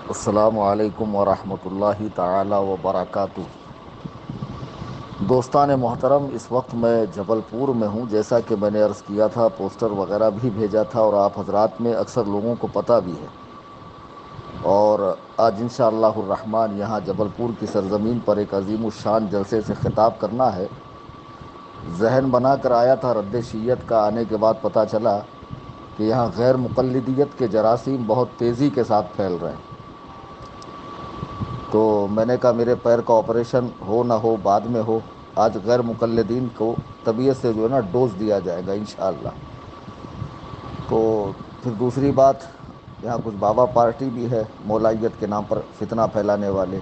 السلام علیکم ورحمۃ اللہ تعالی وبرکاتہ۔ دوستان محترم، اس وقت میں جبل پور میں ہوں، جیسا کہ میں نے عرض کیا تھا، پوسٹر وغیرہ بھی بھیجا تھا اور آپ حضرات میں اکثر لوگوں کو پتہ بھی ہے۔ اور آج انشاءاللہ الرحمن یہاں جبل پور کی سرزمین پر ایک عظیم الشان جلسے سے خطاب کرنا ہے۔ ذہن بنا کر آیا تھا، رد شیعت کا آنے کے بعد پتہ چلا کہ یہاں غیر مقلدیت کے جراثیم بہت تیزی کے ساتھ پھیل رہے ہیں۔ تو میں نے کہا میرے پیر کا آپریشن ہو نہ ہو، بعد میں ہو، آج غیر مقلدین کو طبیعت سے جو ہے نا ڈوز دیا جائے گا انشاءاللہ۔ تو پھر دوسری بات، یہاں کچھ بابا پارٹی بھی ہے مولائیت کے نام پر فتنہ پھیلانے والے،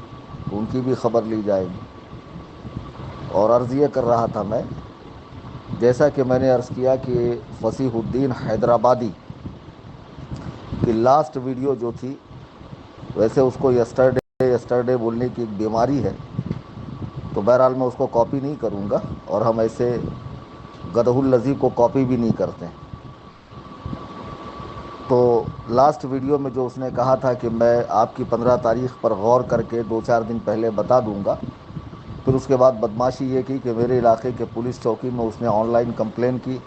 تو ان کی بھی خبر لی جائے گی۔ اور عرض یہ کر رہا تھا میں، جیسا کہ میں نے عرض کیا کہ فصیح الدین حیدرآبادی کی لاسٹ ویڈیو جو تھی، ویسے اس کو یسٹرڈے بولنے کی ایک بیماری ہے، تو بہرحال میں اس کو کاپی نہیں کروں گا، اور ہم ایسے گدھ الذی کو کاپی بھی نہیں کرتے ہیں۔ تو لاسٹ ویڈیو میں جو اس نے کہا تھا کہ میں آپ کی 15 تاریخ پر غور کر کے 2-4 دن پہلے بتا دوں گا، پھر اس کے بعد بدماشی یہ کی کہ میرے علاقے کے پولیس چوکی میں اس نے آن لائن کمپلین کی،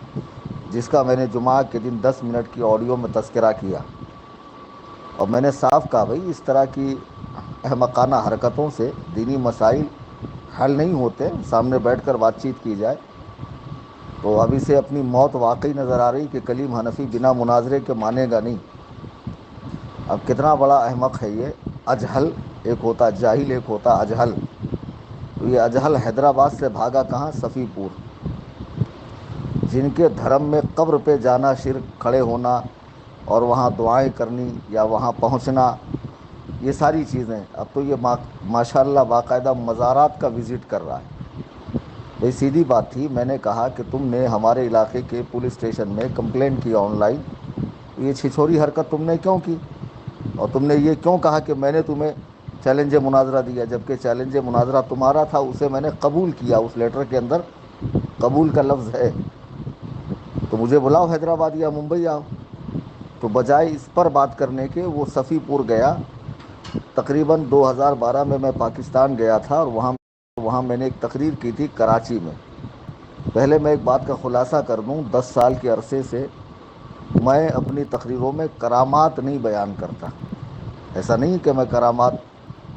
جس کا میں نے جمعہ کے دن 10 منٹ کی آڈیو میں تذکرہ کیا، اور میں نے صاف کہا بھائی اس طرح کی احمقانہ حرکتوں سے دینی مسائل حل نہیں ہوتے، سامنے بیٹھ کر بات چیت کی جائے۔ تو اب اسے اپنی موت واقعی نظر آ رہی کہ کلیم حنفی بنا مناظرے کے مانے گا نہیں۔ اب کتنا بڑا احمق ہے یہ، اجہل ایک ہوتا جاہل، ایک ہوتا اجہل۔ تو یہ اجہل حیدرآباد سے بھاگا کہاں؟ صفی پور۔ جن کے دھرم میں قبر پہ جانا شرک، کھڑے ہونا اور وہاں دعائیں کرنی یا وہاں پہنچنا، یہ ساری چیزیں، اب تو یہ ماشاءاللہ باقاعدہ مزارات کا وزٹ کر رہا ہے۔ بھئی سیدھی بات تھی، میں نے کہا کہ تم نے ہمارے علاقے کے پولیس اسٹیشن میں کمپلین کی آن لائن، یہ چھچوری حرکت تم نے کیوں کی؟ اور تم نے یہ کیوں کہا کہ میں نے تمہیں چیلنج مناظرہ دیا، جبکہ چیلنج مناظرہ تمہارا تھا، اسے میں نے قبول کیا، اس لیٹر کے اندر قبول کا لفظ ہے۔ تو مجھے بلاؤ حیدرآباد یا ممبئی آؤ۔ تو بجائے اس پر بات کرنے کے وہ صفی پور گیا۔ تقریباً 2012 میں پاکستان گیا تھا، اور وہاں میں نے ایک تقریر کی تھی کراچی میں۔ پہلے میں ایک بات کا خلاصہ کر دوں، 10 سال کے عرصے سے میں اپنی تقریروں میں کرامات نہیں بیان کرتا۔ ایسا نہیں کہ میں کرامات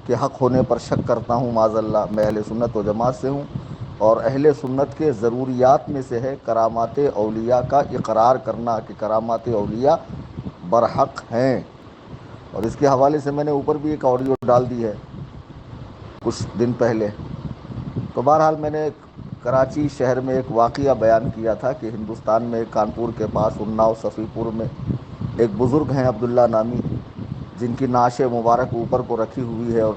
کے حق ہونے پر شک کرتا ہوں، معاذ اللہ، میں اہل سنت و جماعت سے ہوں، اور اہل سنت کے ضروریات میں سے ہے کرامات اولیاء کا اقرار کرنا کہ کرامات اولیاء برحق ہیں۔ اور اس کے حوالے سے میں نے اوپر بھی ایک آڈیو ڈال دی ہے کچھ دن پہلے۔ تو بہرحال میں نے کراچی شہر میں ایک واقعہ بیان کیا تھا کہ ہندوستان میں کانپور کے پاس اناؤ صفی پور میں ایک بزرگ ہیں عبداللہ نامی، جن کی نعش مبارک اوپر کو رکھی ہوئی ہے، اور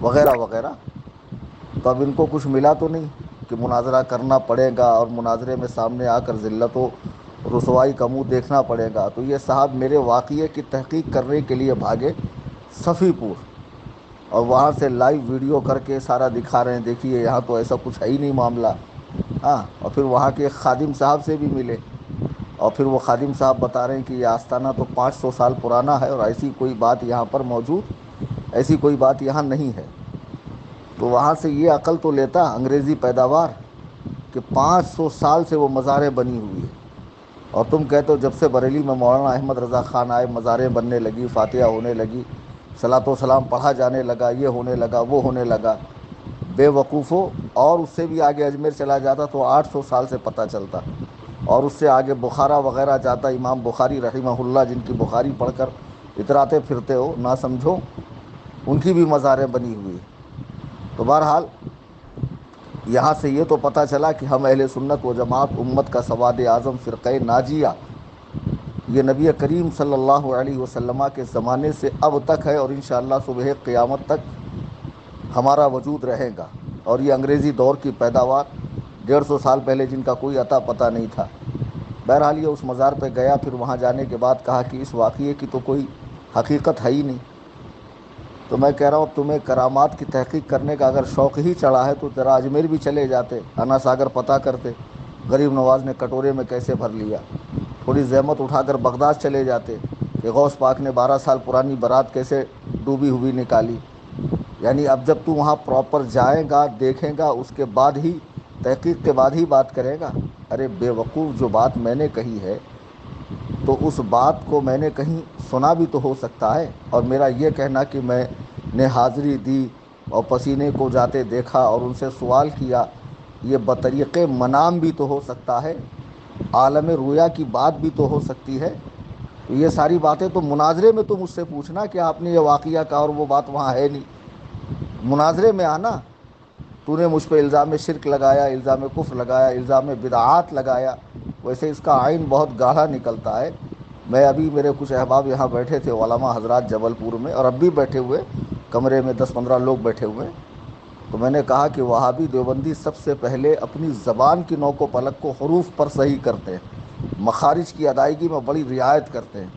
وغیرہ وغیرہ۔ تو اب ان کو کچھ ملا تو نہیں کہ مناظرہ کرنا پڑے گا اور مناظرے میں سامنے آ کر ذلت و رسوائی کا منہ دیکھنا پڑے گا، تو یہ صاحب میرے واقعے کی تحقیق کرنے کے لیے بھاگے صفی پور، اور وہاں سے لائیو ویڈیو کر کے سارا دکھا رہے ہیں، دیکھیے یہاں تو ایسا کچھ ہے ہی نہیں معاملہ۔ ہاں، اور پھر وہاں کے ایک خادم صاحب سے بھی ملے، اور پھر وہ خادم صاحب بتا رہے ہیں کہ یہ آستانہ تو 500 سال پرانا ہے، اور ایسی کوئی بات یہاں پر موجود، ایسی کوئی بات یہاں نہیں ہے۔ تو وہاں سے یہ عقل تو لیتا انگریزی پیداوار کہ 500 سال سے وہ مزاریں بنی ہوئی ہے، اور تم کہتے ہو جب سے بریلی میں مولانا احمد رضا خان آئے مزاریں بننے لگی، فاتحہ ہونے لگی، صلاۃ و سلام پڑھا جانے لگا، یہ ہونے لگا، وہ ہونے لگا۔ بے وقوفو، اور اس سے بھی آگے اجمیر چلا جاتا تو 800 سال سے پتہ چلتا، اور اس سے آگے بخارا وغیرہ جاتا، امام بخاری رحمہ اللہ جن کی بخاری پڑھ کر اتراتے پھرتے ہو نہ سمجھو، ان کی بھی مزاریں بنی ہوئی۔ تو بہرحال یہاں سے یہ تو پتہ چلا کہ ہم اہل سنت و جماعت امت کا سواد اعظم فرقہ ناجیہ، یہ نبی کریم صلی اللہ علیہ وسلم کے زمانے سے اب تک ہے، اور انشاءاللہ صبح قیامت تک ہمارا وجود رہے گا۔ اور یہ انگریزی دور کی پیداوار 150 سال پہلے جن کا کوئی عطا پتہ نہیں تھا۔ بہرحال یہ اس مزار پہ گیا، پھر وہاں جانے کے بعد کہا کہ اس واقعے کی تو کوئی حقیقت ہے ہی نہیں۔ تو میں کہہ رہا ہوں تمہیں کرامات کی تحقیق کرنے کا اگر شوق ہی چڑھا ہے تو ذرا اجمیر بھی چلے جاتے، انا ساگر پتہ کرتے غریب نواز نے کٹورے میں کیسے بھر لیا، تھوڑی زحمت اٹھا کر بغداد چلے جاتے کہ غوث پاک نے 12 سال پرانی بارات کیسے ڈوبی ہوئی نکالی. یعنی اب جب تو وہاں پراپر جائے گا، دیکھیں گا، اس کے بعد ہی تحقیق کے بعد ہی بات کرے گا. ارے بے وقوف، جو بات میں نے کہی ہے تو اس بات کو میں نے کہیں سنا بھی تو ہو سکتا ہے، اور میرا یہ کہنا کہ میں نے حاضری دی اور پسینے کو جاتے دیکھا اور ان سے سوال کیا، یہ بطریق منام بھی تو ہو سکتا ہے، عالم رویا کی بات بھی تو ہو سکتی ہے. تو یہ ساری باتیں تو مناظرے میں تو مجھ سے پوچھنا کہ آپ نے یہ واقعہ کہا اور وہ بات وہاں ہے نہیں. مناظرے میں آنا. تو نے مجھ پہ الزام شرک لگایا، الزام کفر لگایا، الزام بدعات لگایا. ویسے اس کا عین بہت گاڑھا نکلتا ہے. میں ابھی میرے کچھ احباب یہاں بیٹھے تھے، علماء حضرات جبل پور میں، اور اب بھی بیٹھے ہوئے کمرے میں 10-15 لوگ بیٹھے ہوئے. تو میں نے کہا کہ وہابی دیوبندی سب سے پہلے اپنی زبان کی نوک و پلک کو حروف پر صحیح کرتے ہیں، مخارج کی ادائیگی میں بڑی رعایت کرتے ہیں،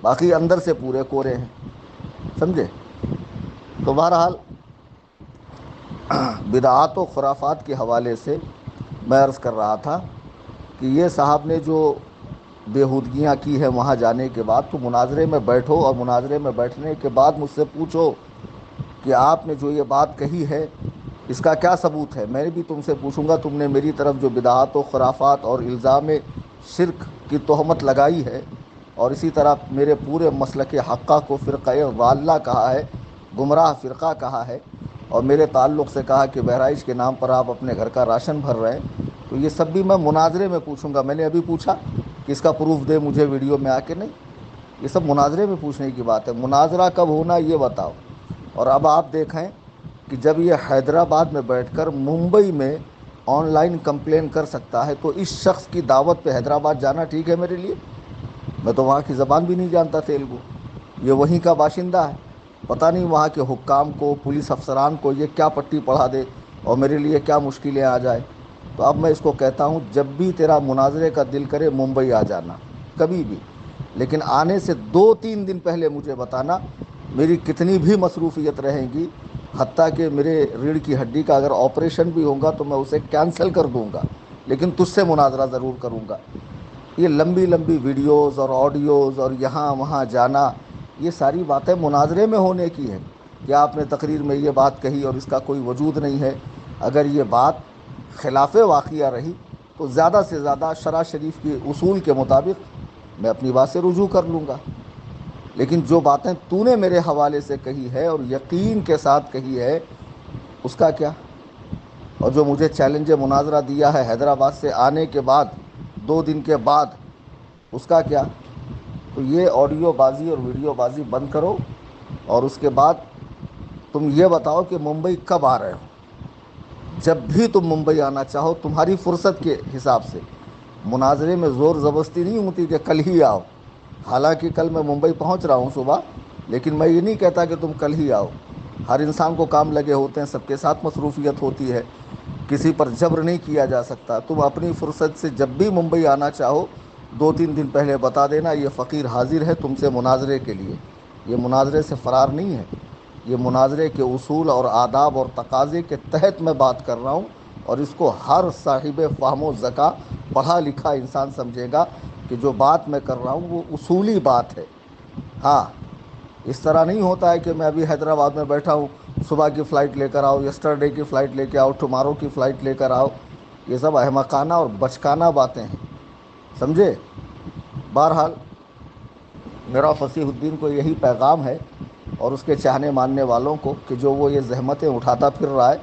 باقی اندر سے پورے کورے ہیں. سمجھے؟ تو بہرحال بدعات و خرافات کے حوالے سے میں عرض کر رہا تھا کہ یہ صاحب نے جو بےہودگیاں کی ہیں وہاں جانے کے بعد، تو مناظرے میں بیٹھو اور مناظرے میں بیٹھنے کے بعد مجھ سے پوچھو کہ آپ نے جو یہ بات کہی ہے اس کا کیا ثبوت ہے. میں بھی تم سے پوچھوں گا، تم نے میری طرف جو بدعات و خرافات اور الزام شرک کی تہمت لگائی ہے، اور اسی طرح میرے پورے مسلک حقہ کو فرقہ ضالہ کہا ہے، گمراہ فرقہ کہا ہے، اور میرے تعلق سے کہا کہ بہرائچ کے نام پر آپ اپنے گھر کا راشن بھر رہے ہیں، تو یہ سب بھی میں مناظرے میں پوچھوں گا. میں نے ابھی پوچھا کہ اس کا پروف دے مجھے ویڈیو میں آ کے. نہیں، یہ سب مناظرے میں پوچھنے کی بات ہے. مناظرہ کب ہونا یہ بتاؤ. اور اب آپ دیکھیں کہ جب یہ حیدرآباد میں بیٹھ کر ممبئی میں آن لائن کمپلین کر سکتا ہے، تو اس شخص کی دعوت پہ حیدرآباد جانا ٹھیک ہے میرے لیے؟ میں تو وہاں کی زبان بھی نہیں جانتا تیلگو. یہ وہیں کا باشندہ ہے. پتہ نہیں وہاں کے حکام کو، پولیس افسران کو یہ کیا پٹی پڑھا دے اور میرے لیے کیا مشکلیں آ جائے. تو اب میں اس کو کہتا ہوں، جب بھی تیرا مناظرے کا دل کرے ممبئی آ جانا، کبھی بھی، لیکن آنے سے 2-3 دن پہلے مجھے بتانا. میری کتنی بھی مصروفیت رہیں گی، حتیٰ کہ میرے ریڑھ کی ہڈی کا اگر آپریشن بھی ہوگا تو میں اسے کینسل کر دوں گا، لیکن تجھ سے مناظرہ ضرور کروں گا. یہ لمبی لمبی ویڈیوز اور آڈیوز اور یہاں وہاں جانا، یہ ساری باتیں مناظرے میں ہونے کی ہیں. کہ آپ نے تقریر میں یہ بات کہی اور اس کا کوئی وجود نہیں ہے. اگر یہ بات خلاف واقعہ رہی تو زیادہ سے زیادہ شرع شریف کے اصول کے مطابق میں اپنی بات سے رجوع کر لوں گا. لیکن جو باتیں تو نے میرے حوالے سے کہی ہے اور یقین کے ساتھ کہی ہے، اس کا کیا؟ اور جو مجھے چیلنج مناظرہ دیا ہے حیدرآباد سے آنے کے بعد 2 دن کے بعد، اس کا کیا؟ تو یہ آڈیو بازی اور ویڈیو بازی بند کرو، اور اس کے بعد تم یہ بتاؤ کہ ممبئی کب آ رہے ہو. جب بھی تم ممبئی آنا چاہو، تمہاری فرصت کے حساب سے. مناظرے میں زور زبردستی نہیں ہوتی کہ کل ہی آؤ. حالانکہ کل میں ممبئی پہنچ رہا ہوں صبح، لیکن میں یہ نہیں کہتا کہ تم کل ہی آؤ. ہر انسان کو کام لگے ہوتے ہیں، سب کے ساتھ مصروفیت ہوتی ہے، کسی پر جبر نہیں کیا جا سکتا. تم اپنی فرصت سے جب بھی ممبئی آنا چاہو 2-3 دن پہلے بتا دینا. یہ فقیر حاضر ہے تم سے مناظرے کے لیے. یہ مناظرے سے فرار نہیں ہے، یہ مناظرے کے اصول اور آداب اور تقاضے کے تحت میں بات کر رہا ہوں، اور اس کو ہر صاحب فہم و ذکا پڑھا لکھا انسان سمجھے گا کہ جو بات میں کر رہا ہوں وہ اصولی بات ہے. ہاں، اس طرح نہیں ہوتا ہے کہ میں ابھی حیدرآباد میں بیٹھا ہوں، صبح کی فلائٹ لے کر آؤ، یسٹرڈے کی فلائٹ لے کے آؤ، ٹمارو کی فلائٹ لے کر آؤ. یہ سب احمقانہ اور بچکانہ باتیں ہیں. سمجھے؟ بہرحال میرا فصیح الدین کو یہی پیغام ہے، اور اس کے چاہنے ماننے والوں کو، کہ جو وہ یہ زحمتیں اٹھاتا پھر رہا ہے،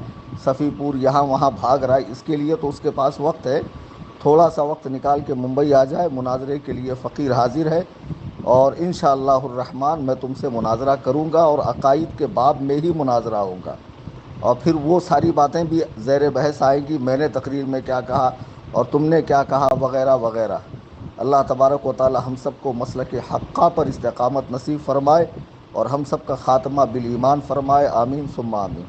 صفی پور یہاں وہاں بھاگ رہا ہے، اس کے لیے تو اس کے پاس وقت ہے. تھوڑا سا وقت نکال کے ممبئی آ جائے. مناظرے کے لیے فقیر حاضر ہے، اور انشاءاللہ الرحمن میں تم سے مناظرہ کروں گا، اور عقائد کے باب میں ہی مناظرہ ہوگا. اور پھر وہ ساری باتیں بھی زیر بحث آئیں گی، میں نے تقریر میں کیا کہا اور تم نے کیا کہا وغیرہ وغیرہ. اللہ تبارک و تعالی ہم سب کو مسلک حقہ پر استقامت نصیب فرمائے، اور ہم سب کا خاتمہ بالایمان فرمائے. آمین ثم آمین.